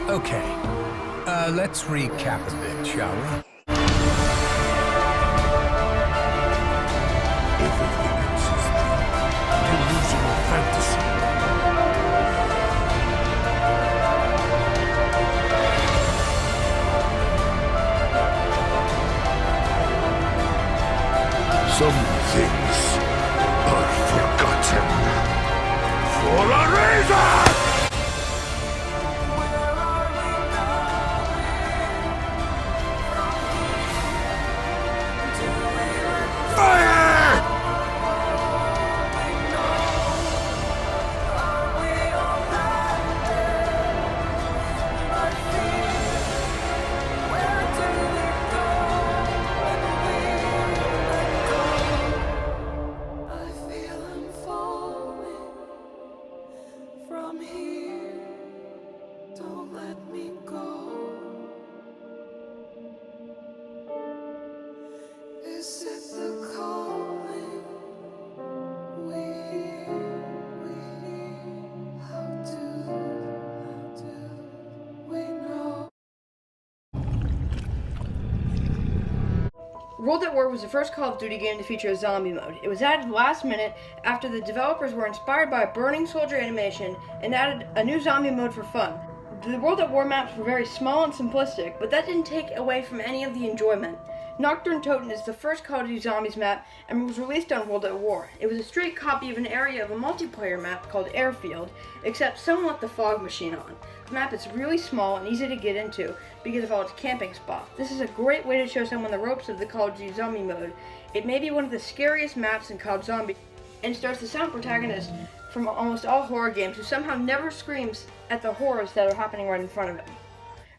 Okay, let's recap a bit, shall we? Everything else is the delusional fantasy. Some things are forgotten for a reason! Fire! I feel I'm falling from here. Don't let me go. Is it the calling we hear? How do we know? World at War was the first Call of Duty game to feature a zombie mode. It was added last minute after the developers were inspired by a burning soldier animation and added a new zombie mode for fun. The World at War maps were very small and simplistic, but that didn't take away from any of the enjoyment. Nocturne Toten is the first Call of Duty Zombies map and was released on World at War. It was a straight copy of an area of a multiplayer map called Airfield, except someone left the fog machine on. The map is really small and easy to get into because of all its camping spots. This is a great way to show someone the ropes of the Call of Duty Zombie mode. It may be one of the scariest maps in Call of Zombie and stars the silent protagonist from almost all horror games who somehow never screams at the horrors that are happening right in front of him.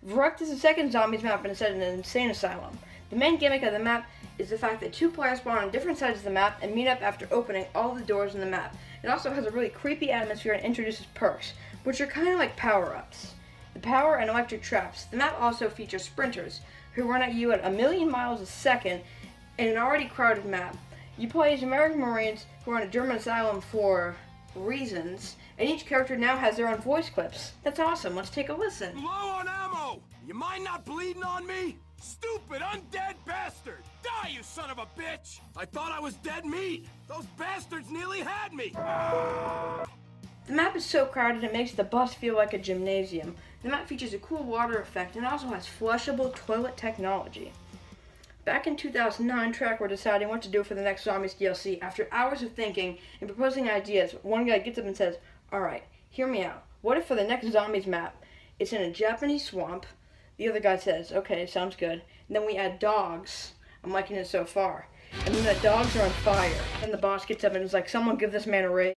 Verrückt is the second Zombies map and is set in an insane asylum. The main gimmick of the map is the fact that two players spawn on different sides of the map and meet up after opening all the doors in the map. It also has a really creepy atmosphere and introduces perks, which are kind of like power-ups. The power and electric traps. The map also features sprinters, who run at you at 1,000,000 miles a second in an already crowded map. You play as American Marines who are in a German asylum for reasons, and each character now has their own voice clips. That's awesome, let's take a listen. Low on ammo! You mind not bleeding on me? Stupid, undead bastard! Die, you son of a bitch! I thought I was dead meat! Those bastards nearly had me! The map is so crowded it makes the bus feel like a gymnasium. The map features a cool water effect and also has flushable toilet technology. Back in 2009, Treyarch were deciding what to do for the next Zombies DLC. After hours of thinking and proposing ideas, one guy gets up and says, "Alright, hear me out. What if for the next Zombies map, it's in a Japanese swamp?" The other guy says, "Okay, sounds good." And then we add dogs. I'm liking it so far. And then the dogs are on fire. And the boss gets up and is like, "Someone give this man a raise."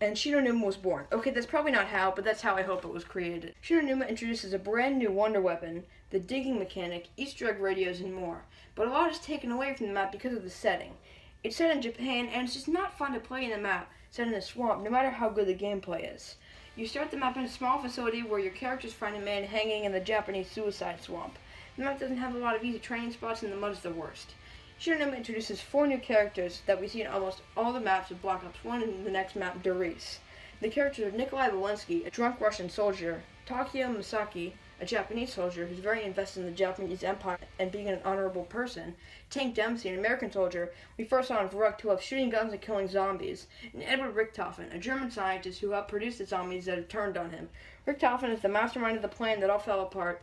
And Shinonuma was born. Okay, that's probably not how, but that's how I hope it was created. Shinonuma introduces a brand new wonder weapon, the digging mechanic, Easter egg radios, and more. But a lot is taken away from the map because of the setting. It's set in Japan, and it's just not fun to play in the map set in a swamp, no matter how good the gameplay is. You start the map in a small facility where your characters find a man hanging in the Japanese suicide swamp. The map doesn't have a lot of easy training spots, and the mud is the worst. Shinonuma introduces 4 new characters that we see in almost all the maps of Black Ops 1 and the next map, Doris. The characters are Nikolai Volensky, a drunk Russian soldier, Takio Misaki, a Japanese soldier who's very invested in the Japanese Empire and being an honorable person, Tank Dempsey, an American soldier we first saw in Verrückt who loves shooting guns and killing zombies, and Edward Richtofen, a German scientist who helped produce the zombies that have turned on him. Richtofen is the mastermind of the plan that all fell apart,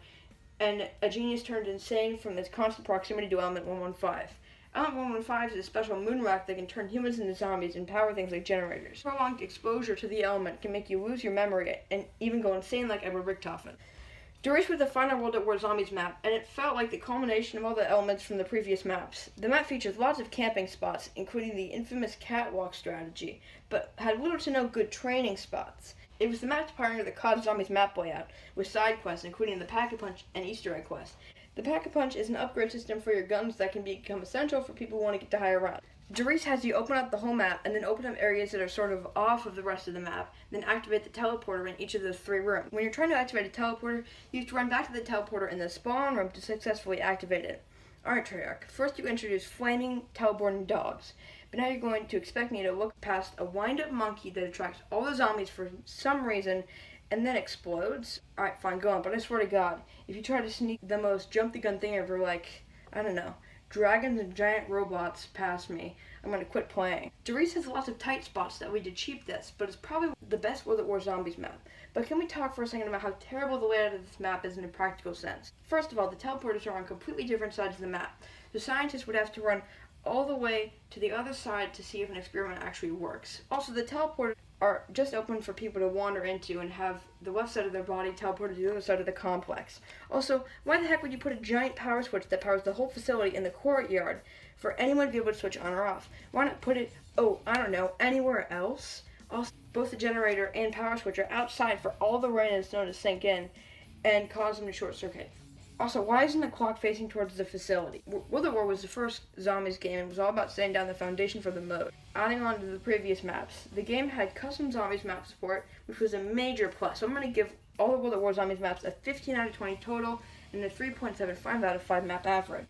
and a genius turned insane from his constant proximity to Element 115. Element 115 is a special moon rock that can turn humans into zombies and power things like generators. Prolonged exposure to the element can make you lose your memory and even go insane like Edward Richtofen. Doris was the final World at War Zombies map, and it felt like the culmination of all the elements from the previous maps. The map features lots of camping spots, including the infamous catwalk strategy, but had little to no good training spots. It was the map's pioneer the COD Zombies map layout, with side quests including the Pack-a-Punch and Easter egg quest. The Pack-a-Punch is an upgrade system for your guns that can become essential for people who want to get to higher rounds. Doris has you open up the whole map and then open up areas that are sort of off of the rest of the map, then activate the teleporter in each of those 3 rooms. When you're trying to activate a teleporter, you have to run back to the teleporter in the spawn room to successfully activate it. Alright, Treyarch, first you introduce flaming teleporting dogs, but now you're going to expect me to look past a wind-up monkey that attracts all the zombies for some reason and then explodes, alright, fine, go on. But I swear to God, if you try to sneak the most jump the gun thing ever, like, I don't know, dragons and giant robots past me, I'm gonna quit playing. Derice has lots of tight spots that we did cheap this, but it's probably the best World at War Zombies map. But can we talk for a second about how terrible the layout of this map is in a practical sense? First of all, the teleporters are on completely different sides of the map. The scientists would have to run all the way to the other side to see if an experiment actually works. Also, the teleporters are just open for people to wander into and have the left side of their body teleported to the other side of the complex. Also, why the heck would you put a giant power switch that powers the whole facility in the courtyard for anyone to be able to switch on or off? Why not put it, anywhere else? Also, both the generator and power switch are outside for all the rain and snow to sink in and cause them to short circuit. Also, why isn't the clock facing towards the facility? World at War was the first Zombies game and was all about setting down the foundation for the mode. Adding on to the previous maps, the game had custom Zombies map support, which was a major plus. So I'm going to give all the World at War Zombies maps a 15 out of 20 total and a 3.75 out of 5 map average.